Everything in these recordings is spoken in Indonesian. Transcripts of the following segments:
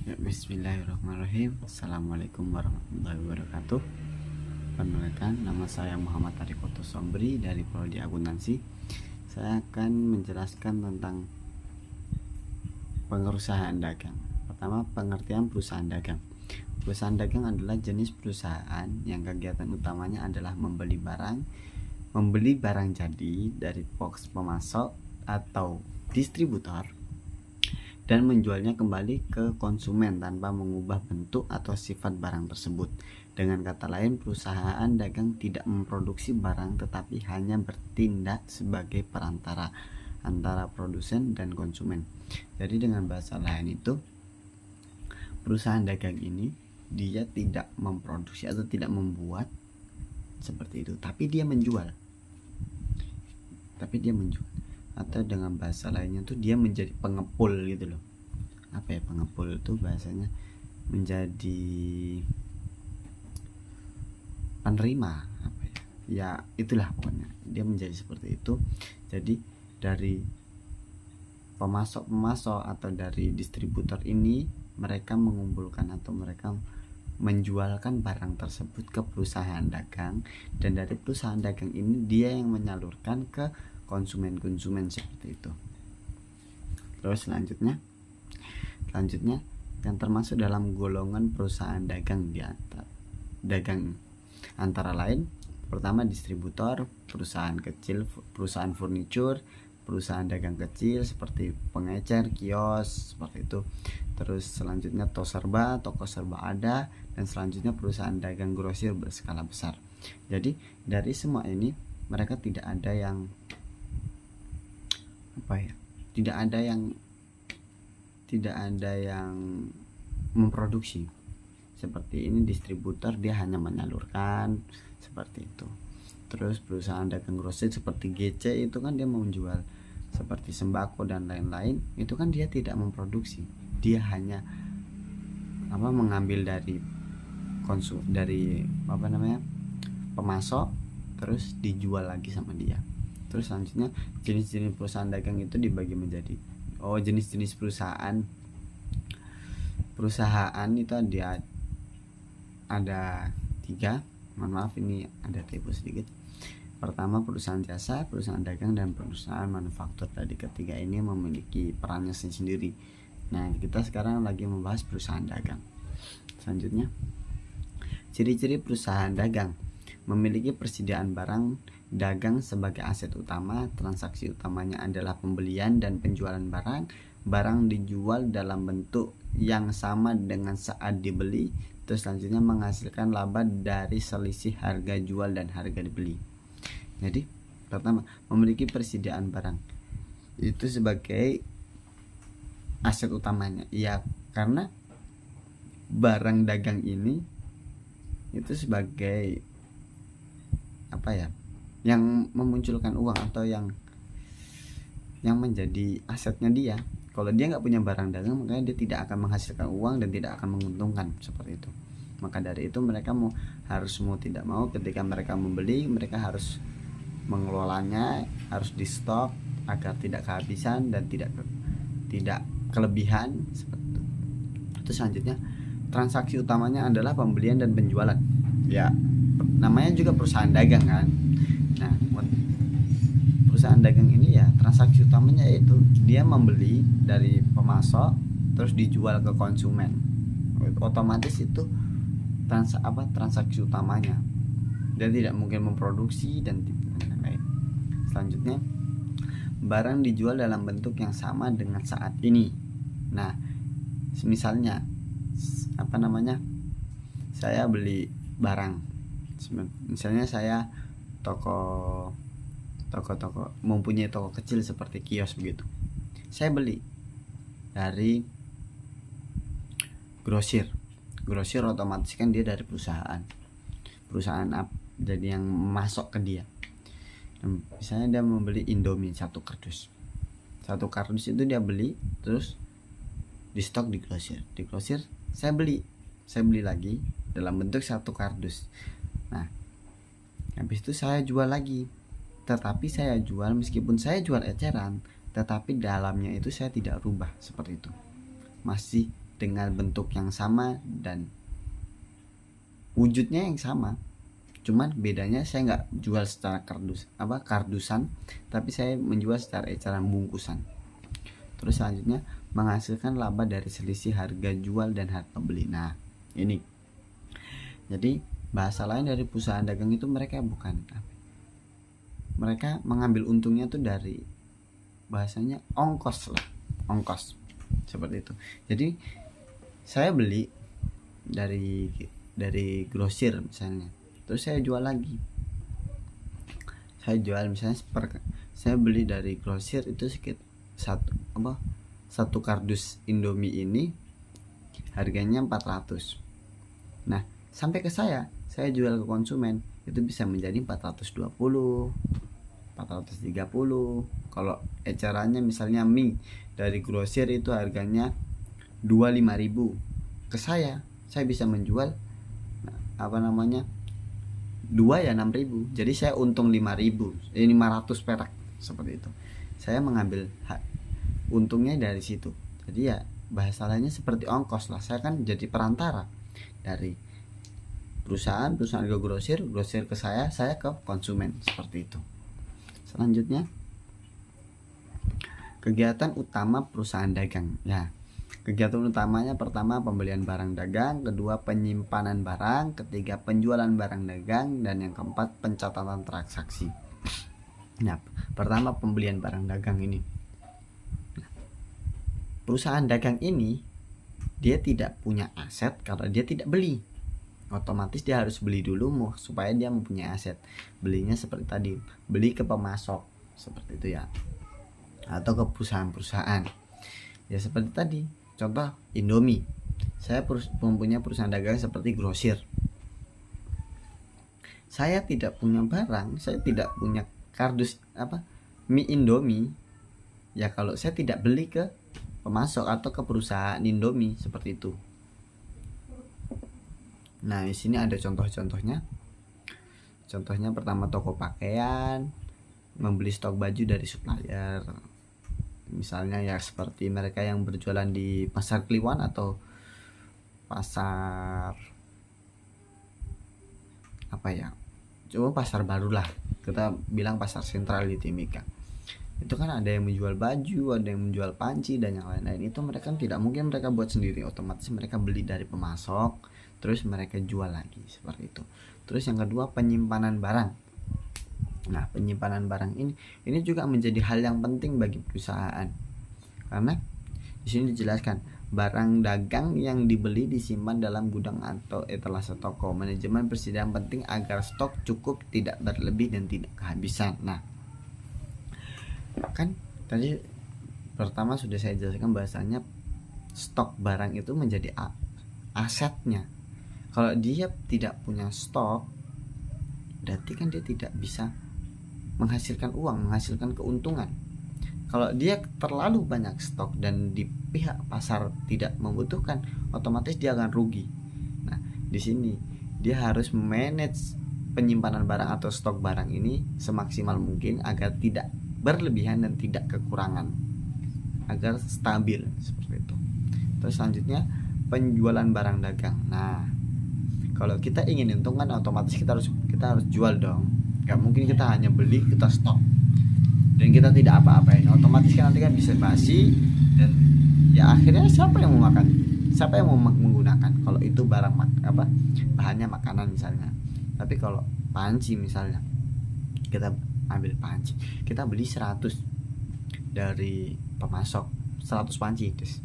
Ya, bismillahirrahmanirrahim. Assalamualaikum warahmatullahi wabarakatuh. Perkenalkan, nama saya Muhammad Arikoto Sombri dari Prodi Akuntansi. Saya akan menjelaskan tentang perusahaan dagang. Pertama, pengertian perusahaan dagang. Perusahaan dagang adalah jenis perusahaan yang kegiatan utamanya adalah membeli barang jadi dari box pemasok atau distributor dan menjualnya kembali ke konsumen tanpa mengubah bentuk atau sifat barang tersebut. Dengan kata lain, perusahaan dagang tidak memproduksi barang tetapi hanya bertindak sebagai perantara antara produsen dan konsumen. Jadi dengan bahasa lain itu, perusahaan dagang ini dia tidak memproduksi atau tidak membuat seperti itu, tapi dia menjual. Atau dengan bahasa lainnya tuh dia menjadi pengepul gitu loh. Apa ya, pengepul itu bahasanya menjadi penerima apa ya, ya itulah pokoknya dia menjadi seperti itu. Jadi dari pemasok atau dari distributor ini mereka mengumpulkan atau mereka menjualkan barang tersebut ke perusahaan dagang, dan dari perusahaan dagang ini dia yang menyalurkan ke konsumen seperti itu. Terus selanjutnya yang termasuk dalam golongan perusahaan dagang antara lain, pertama distributor, perusahaan kecil, perusahaan furniture, perusahaan dagang kecil seperti pengecer, kios seperti itu. Terus selanjutnya toko serba ada, dan selanjutnya perusahaan dagang grosir berskala besar. Jadi dari semua ini mereka tidak ada yang tidak ada yang memproduksi. Seperti ini distributor dia hanya menyalurkan seperti itu. Terus perusahaan dagang grosir seperti GC itu kan dia menjual seperti sembako dan lain-lain, itu kan dia tidak memproduksi, dia hanya mengambil dari pemasok terus dijual lagi sama dia. Terus selanjutnya jenis-jenis perusahaan dagang itu dibagi menjadi jenis-jenis perusahaan itu ada 3. Mohon maaf ini ada typo sedikit. Pertama perusahaan jasa, perusahaan dagang, dan perusahaan manufaktur. Tadi ketiga ini memiliki perannya sendiri. Nah, kita sekarang lagi membahas perusahaan dagang. Selanjutnya, ciri-ciri perusahaan dagang: memiliki persediaan barang dagang sebagai aset utama. Transaksi utamanya adalah pembelian dan penjualan barang. Barang dijual dalam bentuk yang sama dengan saat dibeli. Terus selanjutnya menghasilkan laba dari selisih harga jual dan harga dibeli. Jadi pertama, memiliki persediaan barang itu sebagai aset utamanya. Ya, karena barang dagang ini itu sebagai yang memunculkan uang atau yang menjadi asetnya dia. Kalau dia nggak punya barang dagang, makanya dia tidak akan menghasilkan uang dan tidak akan menguntungkan seperti itu. Maka dari itu mereka mau tidak mau ketika mereka membeli, mereka harus mengelolanya, harus di stok agar tidak kehabisan dan tidak kelebihan seperti itu. Terus selanjutnya, transaksi utamanya adalah pembelian dan penjualan. Ya, namanya juga perusahaan dagang kan. Nah, perusahaan dagang ini ya transaksi utamanya yaitu dia membeli dari pemasok terus dijual ke konsumen. Otomatis itu transaksi utamanya. Dia tidak mungkin memproduksi dan lain-lain. Selanjutnya, barang dijual dalam bentuk yang sama dengan saat ini. Nah, misalnya saya beli barang, misalnya saya toko mempunyai toko kecil seperti kios begitu. Saya beli dari grosir otomatis kan dia dari perusahaan jadi yang masuk ke dia. Misalnya dia membeli Indomie satu kardus itu dia beli terus di stok di grosir saya beli lagi dalam bentuk satu kardus. Nah, habis itu saya jual lagi, tetapi saya jual meskipun saya jual eceran, tetapi dalamnya itu saya tidak rubah seperti itu, masih dengan bentuk yang sama dan wujudnya yang sama, cuman bedanya saya nggak jual secara kardusan, tapi saya menjual secara eceran bungkusan. Terus selanjutnya menghasilkan laba dari selisih harga jual dan harga beli. Nah ini, jadi bahasa lain dari perusahaan dagang itu mereka mengambil untungnya tuh dari bahasanya ongkos seperti itu. Jadi saya beli dari grosir misalnya, terus saya jual lagi. Saya beli dari grosir itu sekitar satu kardus Indomie ini harganya 400. Nah sampai ke saya jual ke konsumen itu bisa menjadi 420, 430. Kalau ecerannya misalnya mie dari grosir itu harganya 25.000, ke saya bisa menjual 2 ya 6.000. Jadi saya untung 500 perak seperti itu. Saya mengambil untungnya dari situ. Jadi ya bahasa lainnya seperti ongkos lah. Saya kan jadi perantara dari perusahaan ke grosir ke saya ke konsumen, seperti itu. Selanjutnya kegiatan utama perusahaan dagang. Ya, kegiatan utamanya pertama pembelian barang dagang, kedua penyimpanan barang, ketiga penjualan barang dagang, dan yang keempat pencatatan transaksi. Nah, pertama pembelian barang dagang ini. Perusahaan dagang ini dia tidak punya aset kalau dia tidak beli. Otomatis dia harus beli dulu supaya dia mempunyai aset. Belinya seperti tadi, beli ke pemasok seperti itu ya, atau ke perusahaan-perusahaan ya seperti tadi. Contoh Indomie, saya mempunyai perusahaan dagang seperti grosir. Saya tidak punya barang, saya tidak punya kardus mie Indomie ya kalau saya tidak beli ke pemasok atau ke perusahaan Indomie, seperti itu. Nah, di sini ada contoh-contohnya. Contohnya pertama toko pakaian, membeli stok baju dari supplier. Misalnya ya seperti mereka yang berjualan di Pasar Kliwon atau pasar pasar baru lah. Kita bilang pasar sentral di Timika. Itu kan ada yang menjual baju, ada yang menjual panci dan yang lain-lain. Itu mereka tidak mungkin mereka buat sendiri, otomatis mereka beli dari pemasok terus mereka jual lagi, seperti itu. Terus yang kedua penyimpanan barang. Nah, penyimpanan barang ini juga menjadi hal yang penting bagi perusahaan. Karena di sini dijelaskan barang dagang yang dibeli disimpan dalam gudang atau etalase toko. Manajemen persediaan penting agar stok cukup, tidak berlebih dan tidak kehabisan. Nah, kan tadi pertama sudah saya jelaskan bahasanya stok barang itu menjadi asetnya. Kalau dia tidak punya stok, berarti kan dia tidak bisa menghasilkan uang, menghasilkan keuntungan. Kalau dia terlalu banyak stok dan di pihak pasar tidak membutuhkan, otomatis dia akan rugi. Nah, di sini dia harus manage penyimpanan barang atau stok barang ini semaksimal mungkin agar tidak berlebihan dan tidak kekurangan, agar stabil, seperti itu. Terus selanjutnya penjualan barang dagang. Nah, kalau kita ingin untung kan otomatis kita harus jual dong. Gak mungkin kita hanya beli, kita stok dan kita tidak apa-apain. Otomatis kan nanti kan bisa basi dan ya akhirnya siapa yang mau makan? Siapa yang mau menggunakan? Kalau itu barang bahannya makanan misalnya. Tapi kalau panci misalnya, kita ambil panci, kita beli 100 dari pemasok, 100 panci terus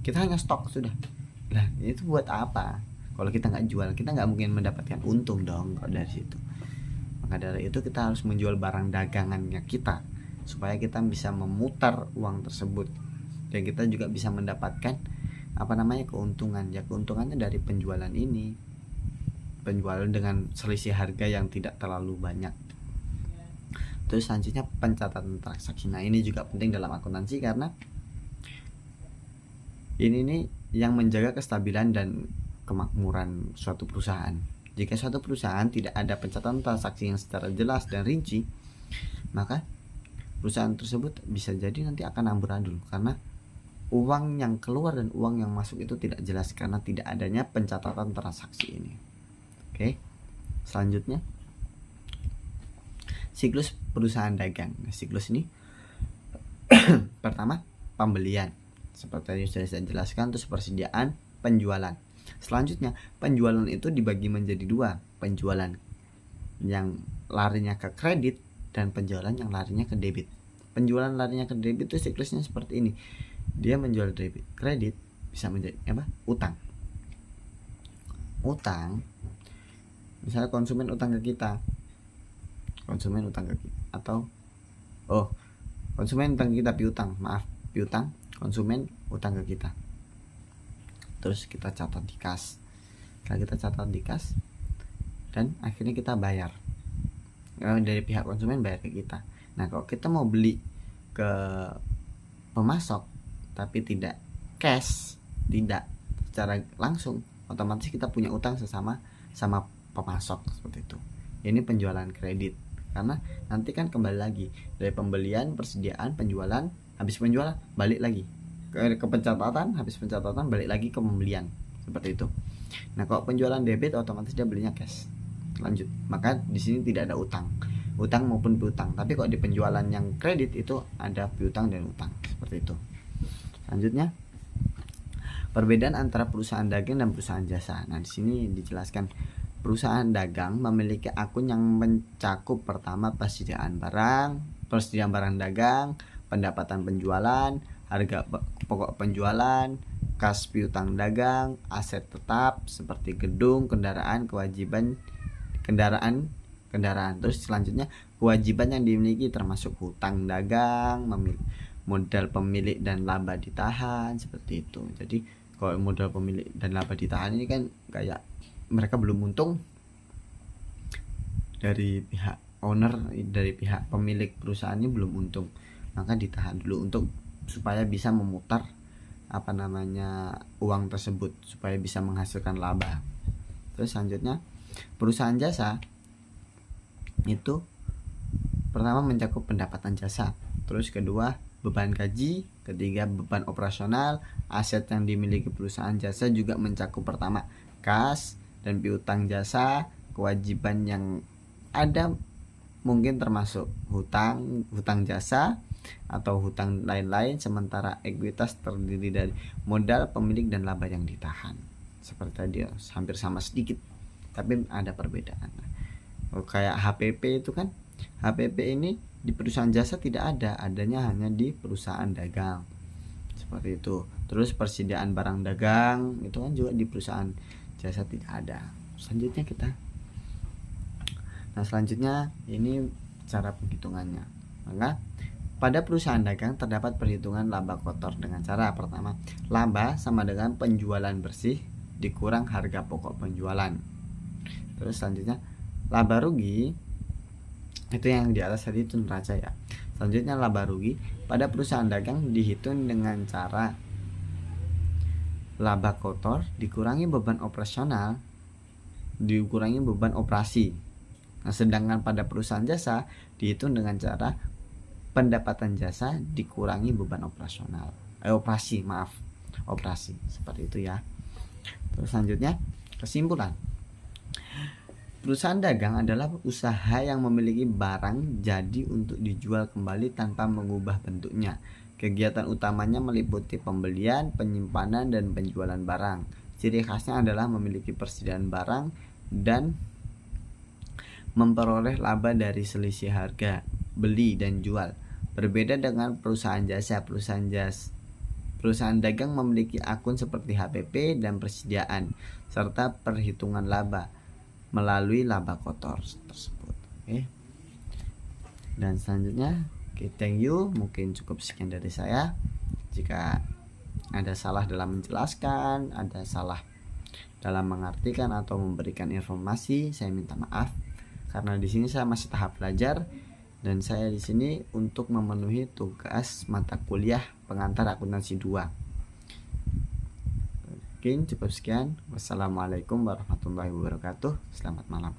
kita hanya stok sudah. Nah, itu buat apa? Kalau kita nggak jual, kita nggak mungkin mendapatkan untung dong kalau dari situ. Maka dari itu kita harus menjual barang dagangannya kita supaya kita bisa memutar uang tersebut dan kita juga bisa mendapatkan keuntungan. Ya keuntungannya dari penjualan ini, penjualan dengan selisih harga yang tidak terlalu banyak. Terus selanjutnya pencatatan transaksi. Nah, ini juga penting dalam akuntansi karena ini nih yang menjaga kestabilan dan kemakmuran suatu perusahaan. Jika suatu perusahaan tidak ada pencatatan transaksi yang secara jelas dan rinci, maka perusahaan tersebut bisa jadi nanti akan amburadul karena uang yang keluar dan uang yang masuk itu tidak jelas karena tidak adanya pencatatan transaksi ini. Oke, selanjutnya siklus perusahaan dagang. Nah, siklus ini pertama pembelian, seperti yang sudah saya jelaskan, terus persediaan, penjualan. Selanjutnya penjualan itu dibagi menjadi dua, penjualan yang larinya ke kredit dan penjualan yang larinya ke debit. Penjualan larinya ke debit itu siklusnya seperti ini. Dia menjual debit, kredit bisa menjadi apa? Utang. Utang, misalnya konsumen utang ke kita, konsumen utang ke kita, atau konsumen utang ke kita piutang, konsumen utang ke kita. Terus kita catat di kas. Kalau kita catat di kas dan akhirnya kita bayar. Dari pihak konsumen bayar ke kita. Nah, kalau kita mau beli ke pemasok tapi tidak cash, tidak secara langsung, otomatis kita punya utang sama pemasok seperti itu. Ini penjualan kredit. Karena nanti kan kembali lagi dari pembelian, persediaan, penjualan, habis penjualan balik lagi ke pencatatan, habis pencatatan balik lagi ke pembelian, seperti itu. Nah, kalau penjualan debit otomatis dia belinya cash. Lanjut. Maka di sini tidak ada utang maupun piutang. Tapi kalau di penjualan yang kredit itu ada piutang dan utang, seperti itu. Selanjutnya perbedaan antara perusahaan dagang dan perusahaan jasa. Nah, di sini dijelaskan perusahaan dagang memiliki akun yang mencakup pertama persediaan barang dagang, pendapatan penjualan, harga pokok penjualan, kas piutang dagang, aset tetap seperti gedung, kendaraan, kewajiban kendaraan. Terus selanjutnya kewajiban yang dimiliki termasuk hutang dagang, modal pemilik dan laba ditahan, seperti itu. Jadi kalau modal pemilik dan laba ditahan ini kan kayak mereka belum untung, dari pihak owner, dari pihak pemilik perusahaan ini belum untung, maka ditahan dulu untuk supaya bisa memutar uang tersebut, supaya bisa menghasilkan laba. Terus selanjutnya perusahaan jasa itu pertama mencakup pendapatan jasa, terus kedua beban gaji, ketiga beban operasional, aset yang dimiliki perusahaan jasa juga mencakup pertama kas dan piutang jasa, kewajiban yang ada mungkin termasuk hutang jasa atau hutang lain-lain, sementara ekuitas terdiri dari modal pemilik dan laba yang ditahan. Seperti tadi hampir sama sedikit, tapi ada perbedaan. Kayak HPP itu kan, HPP ini di perusahaan jasa tidak adanya hanya di perusahaan dagang, seperti itu. Terus persediaan barang dagang itu kan juga di perusahaan jasa tidak ada. Selanjutnya ini cara penghitungannya. Maka pada perusahaan dagang terdapat perhitungan laba kotor dengan cara pertama, laba sama dengan penjualan bersih dikurang harga pokok penjualan. Terus selanjutnya laba rugi itu yang di atas tadi itu neraca ya. Selanjutnya laba rugi pada perusahaan dagang dihitung dengan cara laba kotor dikurangi beban operasional dikurangi beban operasi. Nah, sedangkan pada perusahaan jasa dihitung dengan cara pendapatan jasa dikurangi beban operasi seperti itu ya. Terus selanjutnya kesimpulan. Perusahaan dagang adalah usaha yang memiliki barang jadi untuk dijual kembali tanpa mengubah bentuknya. Kegiatan utamanya meliputi pembelian, penyimpanan, dan penjualan barang. Ciri khasnya adalah memiliki persediaan barang dan memperoleh laba dari selisih harga beli dan jual. Berbeda dengan perusahaan jasa, perusahaan dagang memiliki akun seperti HPP dan persediaan serta perhitungan laba melalui laba kotor tersebut. Oke. Dan selanjutnya, thank you. Mungkin cukup sekian dari saya. Jika ada salah dalam menjelaskan, ada salah dalam mengartikan atau memberikan informasi, saya minta maaf karena di sini saya masih tahap belajar dan saya di sini untuk memenuhi tugas mata kuliah pengantar akuntansi 2. Oke, cukup sekian. Wassalamualaikum warahmatullahi wabarakatuh. Selamat malam.